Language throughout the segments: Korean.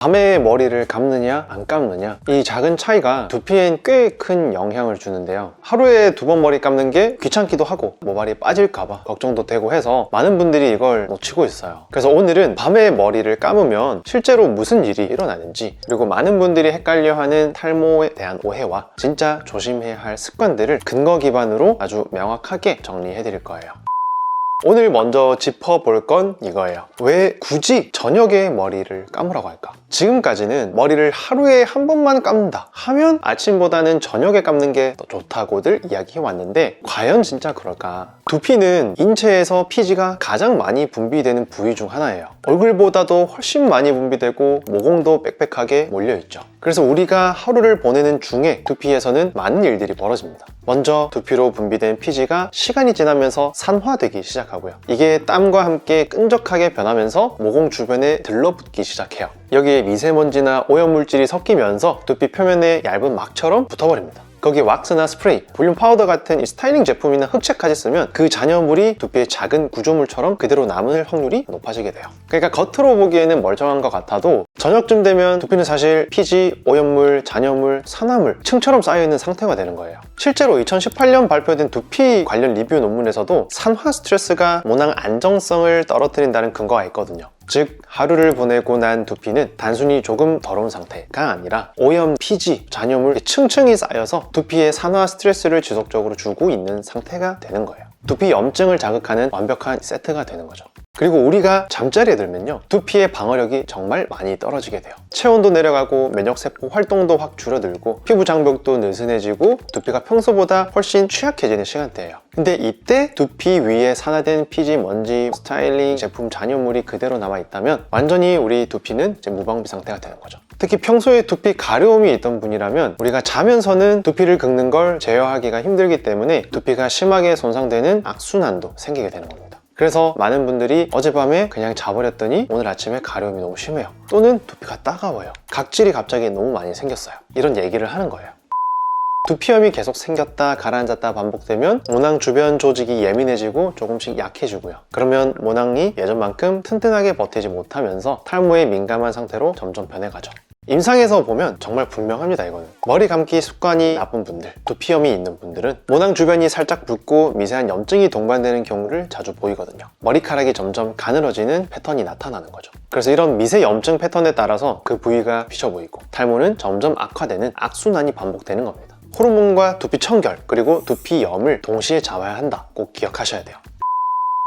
밤에 머리를 감느냐 안 감느냐, 이 작은 차이가 두피엔 꽤 큰 영향을 주는데요. 하루에 2번 머리 감는 게 귀찮기도 하고 모발이 빠질까봐 걱정도 되고 해서 많은 분들이 이걸 놓치고 있어요. 그래서 오늘은 밤에 머리를 감으면 실제로 무슨 일이 일어나는지, 그리고 많은 분들이 헷갈려하는 탈모에 대한 오해와 진짜 조심해야 할 습관들을 근거 기반으로 아주 명확하게 정리해 드릴 거예요. 오늘 먼저 짚어볼 건 이거예요. 왜 굳이 저녁에 머리를 감으라고 할까? 지금까지는 머리를 하루에 한 번만 감는다 하면 아침보다는 저녁에 감는 게 더 좋다고들 이야기해 왔는데, 과연 진짜 그럴까? 두피는 인체에서 피지가 가장 많이 분비되는 부위 중 하나예요. 얼굴보다도 훨씬 많이 분비되고 모공도 빽빽하게 몰려있죠. 그래서 우리가 하루를 보내는 중에 두피에서는 많은 일들이 벌어집니다. 먼저 두피로 분비된 피지가 시간이 지나면서 산화되기 시작하고요. 이게 땀과 함께 끈적하게 변하면서 모공 주변에 들러붙기 시작해요. 여기에 미세먼지나 오염물질이 섞이면서 두피 표면에 얇은 막처럼 붙어버립니다. 거기에 왁스나 스프레이, 볼륨 파우더 같은 스타일링 제품이나 흑채까지 쓰면 그 잔여물이 두피의 작은 구조물처럼 그대로 남을 확률이 높아지게 돼요. 그러니까 겉으로 보기에는 멀쩡한 것 같아도 저녁쯤 되면 두피는 사실 피지, 오염물, 잔여물, 산화물 층처럼 쌓여있는 상태가 되는 거예요. 실제로 2018년 발표된 두피 관련 리뷰 논문에서도 산화 스트레스가 모낭 안정성을 떨어뜨린다는 근거가 있거든요. 즉, 하루를 보내고 난 두피는 단순히 조금 더러운 상태가 아니라 오염, 피지, 잔여물 층층이 쌓여서 두피에 산화 스트레스를 지속적으로 주고 있는 상태가 되는 거예요. 두피 염증을 자극하는 완벽한 세트가 되는 거죠. 그리고 우리가 잠자리에 들면요, 두피의 방어력이 정말 많이 떨어지게 돼요. 체온도 내려가고 면역세포 활동도 확 줄어들고 피부 장벽도 느슨해지고 두피가 평소보다 훨씬 취약해지는 시간대예요. 근데 이때 두피 위에 산화된 피지, 먼지, 스타일링 제품 잔여물이 그대로 남아있다면 완전히 우리 두피는 이제 무방비 상태가 되는 거죠. 특히 평소에 두피 가려움이 있던 분이라면 우리가 자면서는 두피를 긁는 걸 제어하기가 힘들기 때문에 두피가 심하게 손상되는 악순환도 생기게 되는 겁니다. 그래서 많은 분들이 어젯밤에 그냥 자버렸더니 오늘 아침에 가려움이 너무 심해요, 또는 두피가 따가워요, 각질이 갑자기 너무 많이 생겼어요, 이런 얘기를 하는 거예요. 두피염이 계속 생겼다 가라앉았다 반복되면 모낭 주변 조직이 예민해지고 조금씩 약해지고요. 그러면 모낭이 예전만큼 튼튼하게 버티지 못하면서 탈모에 민감한 상태로 점점 변해가죠. 임상에서 보면 정말 분명합니다. 이거는 머리 감기 습관이 나쁜 분들, 두피염이 있는 분들은 모낭 주변이 살짝 붓고 미세한 염증이 동반되는 경우를 자주 보이거든요. 머리카락이 점점 가늘어지는 패턴이 나타나는 거죠. 그래서 이런 미세 염증 패턴에 따라서 그 부위가 비쳐 보이고 탈모는 점점 악화되는 악순환이 반복되는 겁니다. 호르몬과 두피 청결, 그리고 두피염을 동시에 잡아야 한다, 꼭 기억하셔야 돼요.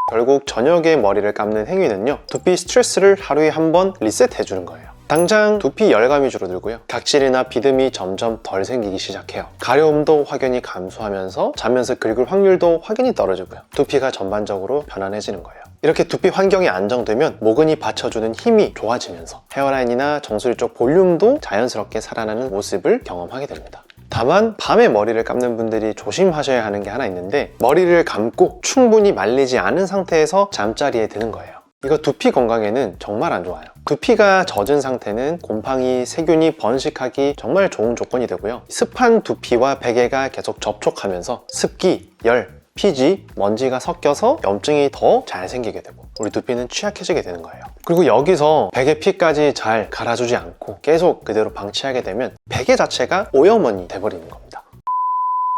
결국 저녁에 머리를 감는 행위는요, 두피 스트레스를 하루에 한 번 리셋해주는 거예요. 당장 두피 열감이 줄어들고요, 각질이나 비듬이 점점 덜 생기기 시작해요. 가려움도 확연히 감소하면서 자면서 긁을 확률도 확연히 떨어지고요, 두피가 전반적으로 편안해지는 거예요. 이렇게 두피 환경이 안정되면 모근이 받쳐주는 힘이 좋아지면서 헤어라인이나 정수리 쪽 볼륨도 자연스럽게 살아나는 모습을 경험하게 됩니다. 다만 밤에 머리를 감는 분들이 조심하셔야 하는 게 하나 있는데, 머리를 감고 충분히 말리지 않은 상태에서 잠자리에 드는 거예요. 이거 두피 건강에는 정말 안 좋아요. 두피가 젖은 상태는 곰팡이, 세균이 번식하기 정말 좋은 조건이 되고요, 습한 두피와 베개가 계속 접촉하면서 습기, 열, 피지, 먼지가 섞여서 염증이 더 잘 생기게 되고 우리 두피는 취약해지게 되는 거예요. 그리고 여기서 베개 피까지 잘 갈아주지 않고 계속 그대로 방치하게 되면 베개 자체가 오염원이 돼버리는 겁니다.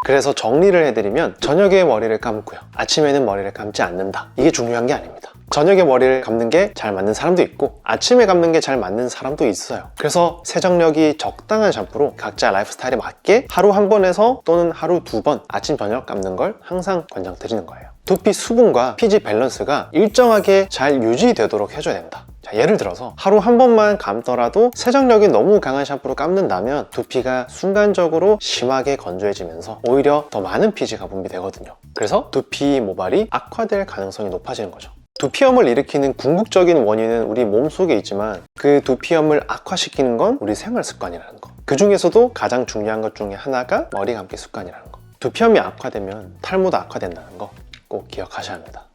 그래서 정리를 해드리면, 저녁에 머리를 감고요, 아침에는 머리를 감지 않는다, 이게 중요한 게 아닙니다. 저녁에 머리를 감는 게 잘 맞는 사람도 있고 아침에 감는 게 잘 맞는 사람도 있어요. 그래서 세정력이 적당한 샴푸로 각자 라이프 스타일에 맞게 하루 한 번에서 또는 하루 2번 아침 저녁 감는 걸 항상 권장드리는 거예요. 두피 수분과 피지 밸런스가 일정하게 잘 유지되도록 해줘야 된다. 자, 예를 들어서 하루 한 번만 감더라도 세정력이 너무 강한 샴푸로 감는다면 두피가 순간적으로 심하게 건조해지면서 오히려 더 많은 피지가 분비되거든요. 그래서 두피 모발이 악화될 가능성이 높아지는 거죠. 두피염을 일으키는 궁극적인 원인은 우리 몸속에 있지만 그 두피염을 악화시키는 건 우리 생활 습관이라는 거. 그 중에서도 가장 중요한 것 중에 하나가 머리 감기 습관이라는 거. 두피염이 악화되면 탈모도 악화된다는 거 꼭 기억하셔야 합니다.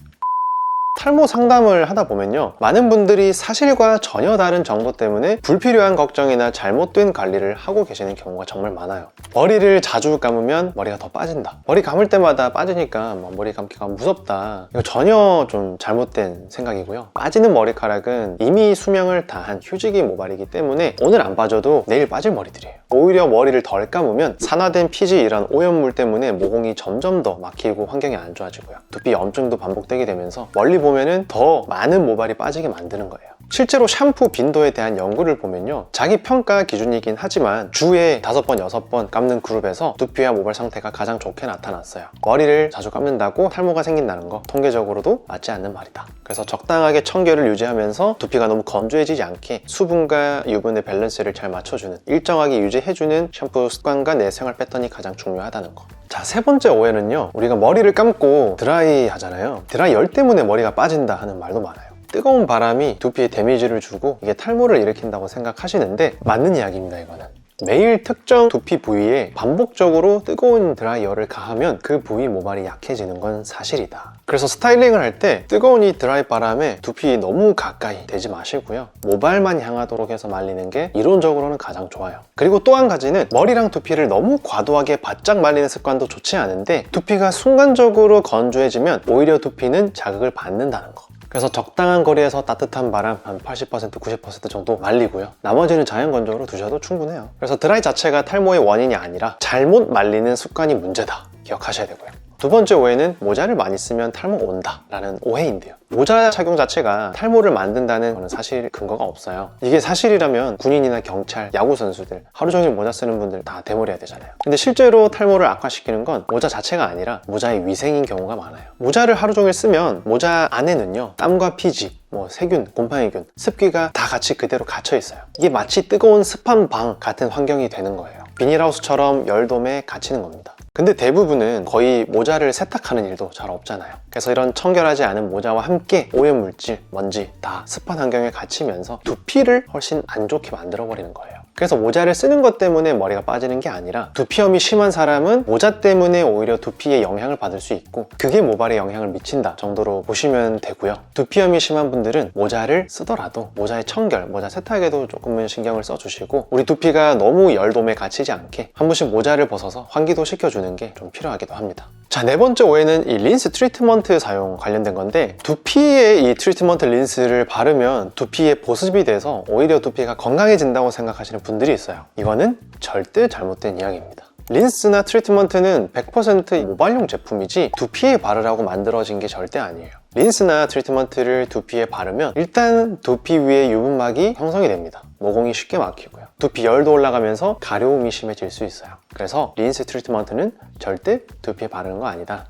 탈모 상담을 하다 보면요, 많은 분들이 사실과 전혀 다른 정보 때문에 불필요한 걱정이나 잘못된 관리를 하고 계시는 경우가 정말 많아요. 머리를 자주 감으면 머리가 더 빠진다, 머리 감을 때마다 빠지니까 머리 감기가 무섭다, 이거 전혀 좀 잘못된 생각이고요. 빠지는 머리카락은 이미 수명을 다한 휴지기 모발이기 때문에 오늘 안 빠져도 내일 빠질 머리들이에요. 오히려 머리를 덜 감으면 산화된 피지, 이런 오염물 때문에 모공이 점점 더 막히고 환경이 안 좋아지고요, 두피 염증도 반복되게 되면서 멀리 보면은 더 많은 모발이 빠지게 만드는 거예요. 실제로 샴푸 빈도에 대한 연구를 보면요, 자기 평가 기준이긴 하지만 주에 5번, 6번 감는 그룹에서 두피와 모발 상태가 가장 좋게 나타났어요. 머리를 자주 감는다고 탈모가 생긴다는 거 통계적으로도 맞지 않는 말이다. 그래서 적당하게 청결을 유지하면서 두피가 너무 건조해지지 않게 수분과 유분의 밸런스를 잘 맞춰주는, 일정하게 유지해주는 샴푸 습관과 내 생활 패턴이 가장 중요하다는 거. 자, 세 번째 오해는요, 우리가 머리를 감고 드라이 하잖아요. 드라이 열 때문에 머리가 빠진다 하는 말도 많아요. 뜨거운 바람이 두피에 데미지를 주고 이게 탈모를 일으킨다고 생각하시는데 맞는 이야기입니다. 이거는 매일 특정 두피 부위에 반복적으로 뜨거운 드라이어를 가하면 그 부위 모발이 약해지는 건 사실이다. 그래서 스타일링을 할 때 뜨거운 이 드라이 바람에 두피 너무 가까이 대지 마시고요, 모발만 향하도록 해서 말리는 게 이론적으로는 가장 좋아요. 그리고 또 한 가지는 머리랑 두피를 너무 과도하게 바짝 말리는 습관도 좋지 않은데, 두피가 순간적으로 건조해지면 오히려 두피는 자극을 받는다는 거. 그래서 적당한 거리에서 따뜻한 바람 한 80%, 90% 정도 말리고요, 나머지는 자연 건조로 두셔도 충분해요. 그래서 드라이 자체가 탈모의 원인이 아니라 잘못 말리는 습관이 문제다, 기억하셔야 되고요. 두 번째 오해는 모자를 많이 쓰면 탈모 온다 라는 오해인데요, 모자 착용 자체가 탈모를 만든다는 거는 사실 근거가 없어요. 이게 사실이라면 군인이나 경찰, 야구 선수들, 하루 종일 모자 쓰는 분들 다 대머리해야 되잖아요. 근데 실제로 탈모를 악화시키는 건 모자 자체가 아니라 모자의 위생인 경우가 많아요. 모자를 하루 종일 쓰면 모자 안에는요, 땀과 피지, 세균, 곰팡이균, 습기가 다 같이 그대로 갇혀 있어요. 이게 마치 뜨거운 습한 방 같은 환경이 되는 거예요. 비닐하우스처럼 열돔에 갇히는 겁니다. 근데 대부분은 거의 모자를 세탁하는 일도 잘 없잖아요. 그래서 이런 청결하지 않은 모자와 함께 오염물질, 먼지 다 습한 환경에 갇히면서 두피를 훨씬 안 좋게 만들어 버리는 거예요. 그래서 모자를 쓰는 것 때문에 머리가 빠지는 게 아니라, 두피염이 심한 사람은 모자 때문에 오히려 두피에 영향을 받을 수 있고 그게 모발에 영향을 미친다 정도로 보시면 되고요. 두피염이 심한 분들은 모자를 쓰더라도 모자의 청결, 모자 세탁에도 조금은 신경을 써주시고, 우리 두피가 너무 열돔에 갇히지 않게 한 번씩 모자를 벗어서 환기도 시켜주는 게 좀 필요하기도 합니다. 자, 네 번째 오해는 이 린스 트리트먼트 사용 관련된 건데, 두피에 이 트리트먼트 린스를 바르면 두피에 보습이 돼서 오히려 두피가 건강해진다고 생각하시는 분들이 있어요. 이거는 절대 잘못된 이야기입니다. 린스나 트리트먼트는 100% 모발용 제품이지 두피에 바르라고 만들어진 게 절대 아니에요. 린스나 트리트먼트를 두피에 바르면 일단 두피 위에 유분막이 형성이 됩니다. 모공이 쉽게 막히고요, 두피 열도 올라가면서 가려움이 심해질 수 있어요. 그래서 린스 트리트먼트는 절대 두피에 바르는 거 아니다.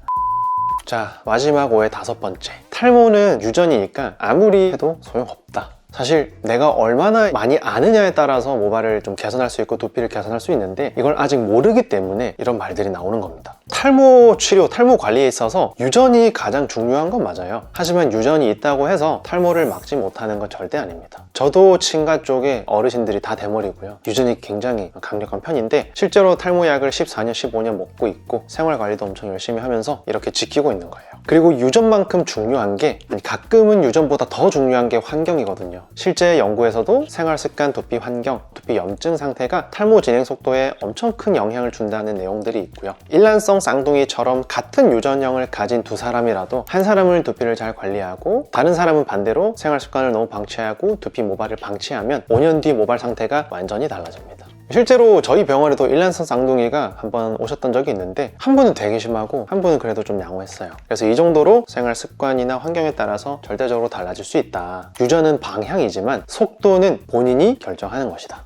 자, 마지막 오해 다섯 번째, 탈모는 유전이니까 아무리 해도 소용없다. 사실 내가 얼마나 많이 아느냐에 따라서 모발을 좀 개선할 수 있고 두피를 개선할 수 있는데, 이걸 아직 모르기 때문에 이런 말들이 나오는 겁니다. 탈모 치료, 탈모 관리에 있어서 유전이 가장 중요한 건 맞아요. 하지만 유전이 있다고 해서 탈모를 막지 못하는 건 절대 아닙니다. 저도 친가 쪽에 어르신들이 다 대머리고요, 유전이 굉장히 강력한 편인데 실제로 탈모약을 14년, 15년 먹고 있고 생활관리도 엄청 열심히 하면서 이렇게 지키고 있는 거예요. 그리고 유전만큼 중요한 게, 가끔은 유전보다 더 중요한 게 환경이거든요. 실제 연구에서도 생활습관, 두피 환경, 두피 염증 상태가 탈모 진행 속도에 엄청 큰 영향을 준다는 내용들이 있고요. 일란성 쌍둥이처럼 같은 유전형을 가진 두 사람이라도 한 사람은 두피를 잘 관리하고 다른 사람은 반대로 생활습관을 너무 방치하고 두피 모발을 방치하면 5년 뒤 모발 상태가 완전히 달라집니다. 실제로 저희 병원에도 일란성 쌍둥이가 한번 오셨던 적이 있는데, 한 분은 되게 심하고 한 분은 그래도 좀 양호했어요. 그래서 이 정도로 생활 습관이나 환경에 따라서 절대적으로 달라질 수 있다. 유전은 방향이지만 속도는 본인이 결정하는 것이다.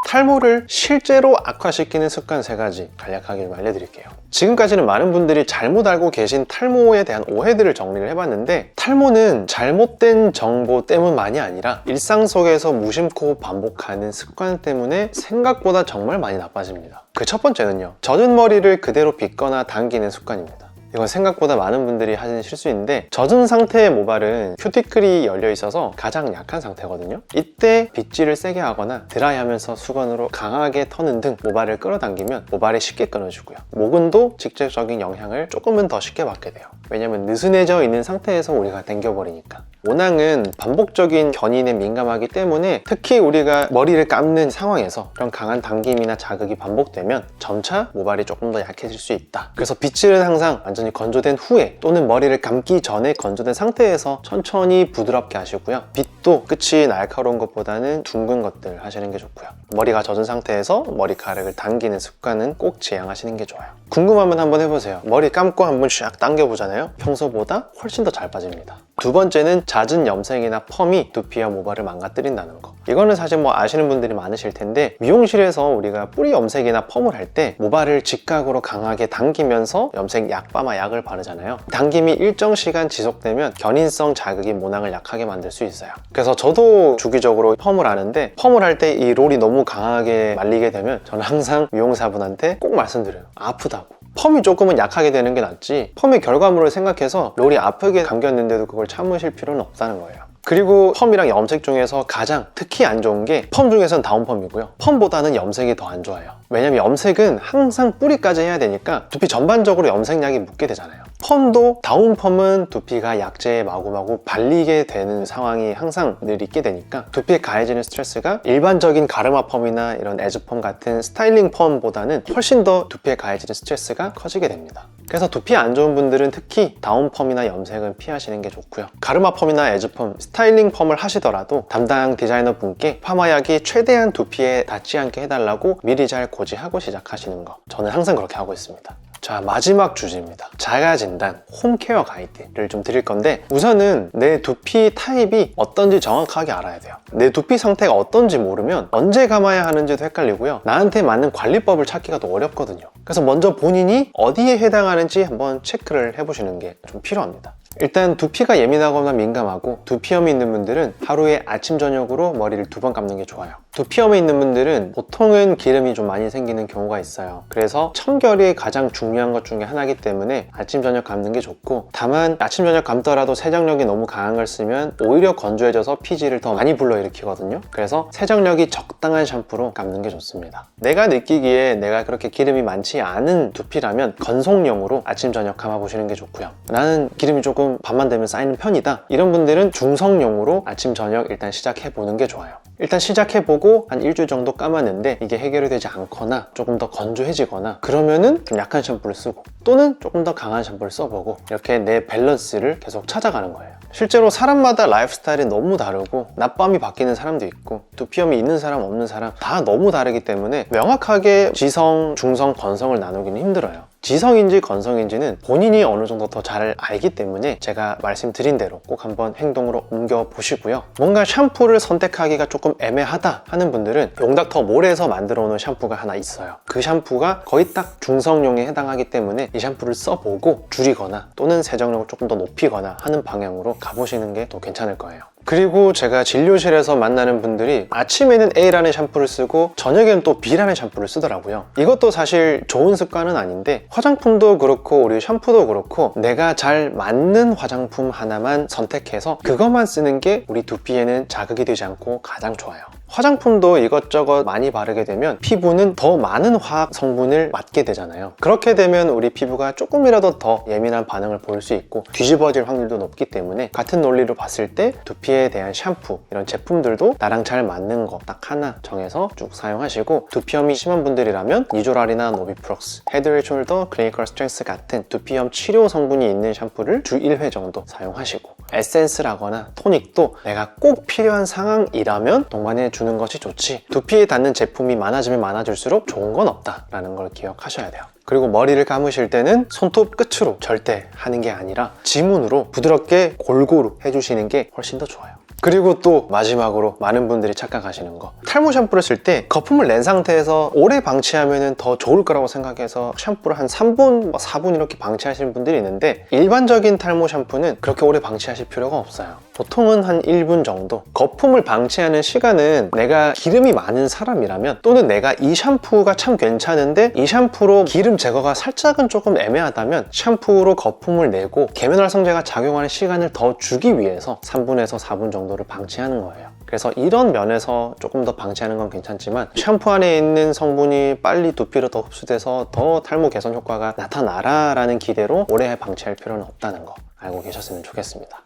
탈모를 실제로 악화시키는 습관 3가지 간략하게 좀 알려드릴게요. 지금까지는 많은 분들이 잘못 알고 계신 탈모에 대한 오해들을 정리를 해봤는데, 탈모는 잘못된 정보 때문만이 아니라 일상 속에서 무심코 반복하는 습관 때문에 생각보다 정말 많이 나빠집니다. 그 첫 번째는요, 젖은 머리를 그대로 빗거나 당기는 습관입니다. 이건 생각보다 많은 분들이 하시는 실수인데, 젖은 상태의 모발은 큐티클이 열려 있어서 가장 약한 상태거든요. 이때 빗질을 세게 하거나 드라이하면서 수건으로 강하게 터는 등 모발을 끌어당기면 모발이 쉽게 끊어지고요. 모근도 직접적인 영향을 조금은 더 쉽게 받게 돼요. 왜냐면 느슨해져 있는 상태에서 우리가 당겨버리니까. 모낭은 반복적인 견인에 민감하기 때문에 특히 우리가 머리를 감는 상황에서 그런 강한 당김이나 자극이 반복되면 점차 모발이 조금 더 약해질 수 있다. 그래서 빗질은 항상 완전히 건조된 후에 또는 머리를 감기 전에 건조된 상태에서 천천히 부드럽게 하시고요. 빗도 끝이 날카로운 것보다는 둥근 것들 하시는 게 좋고요. 머리가 젖은 상태에서 머리카락을 당기는 습관은 꼭 지양하시는 게 좋아요. 궁금하면 한번 해보세요. 머리 감고 한번 샥 당겨보잖아요. 평소보다 훨씬 더 잘 빠집니다. 두 번째는 잦은 염색이나 펌이 두피와 모발을 망가뜨린다는 거. 이거는 사실 뭐 아시는 분들이 많으실 텐데, 미용실에서 우리가 뿌리 염색이나 펌을 할 때 모발을 직각으로 강하게 당기면서 염색 약바마 약을 바르잖아요. 당김이 일정 시간 지속되면 견인성 자극이 모낭을 약하게 만들 수 있어요. 그래서 저도 주기적으로 펌을 하는데, 펌을 할 때 이 롤이 너무 강하게 말리게 되면 저는 항상 미용사분한테 꼭 말씀드려요. 아프다고. 펌이 조금은 약하게 되는 게 낫지, 펌의 결과물을 생각해서 롤이 아프게 감겼는데도 그걸 참으실 필요는 없다는 거예요. 그리고 펌이랑 염색 중에서 가장 특히 안 좋은 게 펌 중에서는 다운펌이고요. 펌보다는 염색이 더 안 좋아요. 왜냐면 염색은 항상 뿌리까지 해야 되니까 두피 전반적으로 염색약이 묻게 되잖아요. 펌도 다운펌은 두피가 약재에 마구마구 발리게 되는 상황이 항상 늘 있게 되니까 두피에 가해지는 스트레스가 일반적인 가르마 펌이나 이런 에즈펌 같은 스타일링 펌보다는 훨씬 더 두피에 가해지는 스트레스가 커지게 됩니다. 그래서 두피 안 좋은 분들은 특히 다운펌이나 염색은 피하시는 게 좋고요. 가르마 펌이나 에즈펌, 스타일링 펌을 하시더라도 담당 디자이너 분께 파마약이 최대한 두피에 닿지 않게 해달라고 미리 잘 고지하고 시작하시는 거, 저는 항상 그렇게 하고 있습니다. 자, 마지막 주제입니다. 자가진단, 홈케어 가이드를 좀 드릴 건데, 우선은 내 두피 타입이 어떤지 정확하게 알아야 돼요. 내 두피 상태가 어떤지 모르면 언제 감아야 하는지도 헷갈리고요. 나한테 맞는 관리법을 찾기가 더 어렵거든요. 그래서 먼저 본인이 어디에 해당하는지 한번 체크를 해보시는 게 좀 필요합니다. 일단 두피가 예민하거나 민감하고 두피염이 있는 분들은 하루에 아침 저녁으로 머리를 2번 감는 게 좋아요. 두피염이 있는 분들은 보통은 기름이 좀 많이 생기는 경우가 있어요. 그래서 청결이 가장 중요한 것 중에 하나이기 때문에 아침 저녁 감는 게 좋고, 다만 아침 저녁 감더라도 세정력이 너무 강한 걸 쓰면 오히려 건조해져서 피지를 더 많이 불러일으키거든요. 그래서 세정력이 적당한 샴푸로 감는 게 좋습니다. 내가 느끼기에 내가 그렇게 기름이 많지 않은 두피라면 건송용으로 아침 저녁 감아보시는 게 좋고요. 나는 기름이 조금 밤만 되면 쌓이는 편이다, 이런 분들은 중성용으로 아침 저녁 일단 시작해보는 게 좋아요. 일단 시작해보고 한 일주일 정도 감았는데 이게 해결이 되지 않거나 조금 더 건조해지거나 그러면은 좀 약한 샴푸를 쓰고, 또는 조금 더 강한 샴푸를 써보고, 이렇게 내 밸런스를 계속 찾아가는 거예요. 실제로 사람마다 라이프 스타일이 너무 다르고 낮밤이 바뀌는 사람도 있고 두피염이 있는 사람 없는 사람 다 너무 다르기 때문에 명확하게 지성, 중성, 건성을 나누기는 힘들어요. 지성인지 건성인지는 본인이 어느 정도 더 잘 알기 때문에 제가 말씀드린 대로 꼭 한번 행동으로 옮겨 보시고요. 뭔가 샴푸를 선택하기가 조금 애매하다 하는 분들은 용닥터 몰에서 만들어 놓은 샴푸가 하나 있어요. 그 샴푸가 거의 딱 중성용에 해당하기 때문에 이 샴푸를 써보고 줄이거나 또는 세정력을 조금 더 높이거나 하는 방향으로 가보시는 게 더 괜찮을 거예요. 그리고 제가 진료실에서 만나는 분들이 아침에는 A라는 샴푸를 쓰고 저녁에는 또 B라는 샴푸를 쓰더라고요. 이것도 사실 좋은 습관은 아닌데, 화장품도 그렇고 우리 샴푸도 그렇고 내가 잘 맞는 화장품 하나만 선택해서 그것만 쓰는 게 우리 두피에는 자극이 되지 않고 가장 좋아요. 화장품도 이것저것 많이 바르게 되면 피부는 더 많은 화학 성분을 맡게 되잖아요. 그렇게 되면 우리 피부가 조금이라도 더 예민한 반응을 보일 수 있고 뒤집어질 확률도 높기 때문에, 같은 논리로 봤을 때 두피에 대한 샴푸, 이런 제품들도 나랑 잘 맞는 거 딱 하나 정해서 쭉 사용하시고, 두피염이 심한 분들이라면 니조랄이나 노비프록스, 헤드앤숄더, 클리니컬 스트렝스 같은 두피염 치료 성분이 있는 샴푸를 주 1회 정도 사용하시고, 에센스라거나 토닉도 내가 꼭 필요한 상황이라면 동반해 주는 것이 좋지, 두피에 닿는 제품이 많아지면 많아질수록 좋은 건 없다라는 걸 기억하셔야 돼요. 그리고 머리를 감으실 때는 손톱 끝으로 절대 하는 게 아니라 지문으로 부드럽게 골고루 해주시는 게 훨씬 더 좋아요. 그리고 또 마지막으로 많은 분들이 착각하시는 거, 탈모 샴푸를 쓸 때 거품을 낸 상태에서 오래 방치하면 더 좋을 거라고 생각해서 샴푸를 한 3분, 4분 이렇게 방치하시는 분들이 있는데, 일반적인 탈모 샴푸는 그렇게 오래 방치하실 필요가 없어요. 보통은 한 1분 정도. 거품을 방치하는 시간은 내가 기름이 많은 사람이라면, 또는 내가 이 샴푸가 참 괜찮은데 이 샴푸로 기름 제거가 살짝은 조금 애매하다면 샴푸로 거품을 내고 계면활성제가 작용하는 시간을 더 주기 위해서 3분에서 4분 정도를 방치하는 거예요. 그래서 이런 면에서 조금 더 방치하는 건 괜찮지만, 샴푸 안에 있는 성분이 빨리 두피로 더 흡수돼서 더 탈모 개선 효과가 나타나라 라는 기대로 오래 방치할 필요는 없다는 거 알고 계셨으면 좋겠습니다.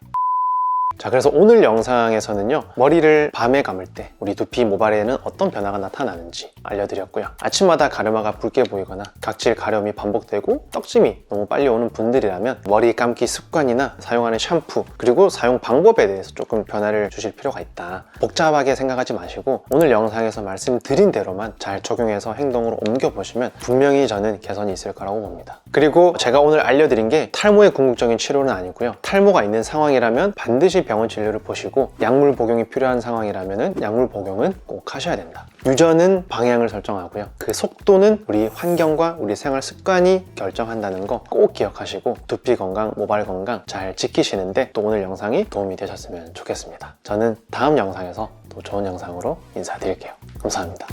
자, 그래서 오늘 영상에서는요, 머리를 밤에 감을 때 우리 두피 모발에는 어떤 변화가 나타나는지 알려드렸고요. 아침마다 가르마가 붉게 보이거나 각질 가려움이 반복되고 떡짐이 너무 빨리 오는 분들이라면 머리 감기 습관이나 사용하는 샴푸, 그리고 사용 방법에 대해서 조금 변화를 주실 필요가 있다. 복잡하게 생각하지 마시고 오늘 영상에서 말씀드린 대로만 잘 적용해서 행동으로 옮겨보시면 분명히 저는 개선이 있을 거라고 봅니다. 그리고 제가 오늘 알려드린 게 탈모의 궁극적인 치료는 아니고요, 탈모가 있는 상황이라면 반드시 병원 진료를 보시고, 약물 복용이 필요한 상황이라면 약물 복용은 꼭 하셔야 된다. 유전은 방향을 설정하고요, 그 속도는 우리 환경과 우리 생활 습관이 결정한다는 거 꼭 기억하시고 두피 건강, 모발 건강 잘 지키시는데 또 오늘 영상이 도움이 되셨으면 좋겠습니다. 저는 다음 영상에서 또 좋은 영상으로 인사드릴게요. 감사합니다.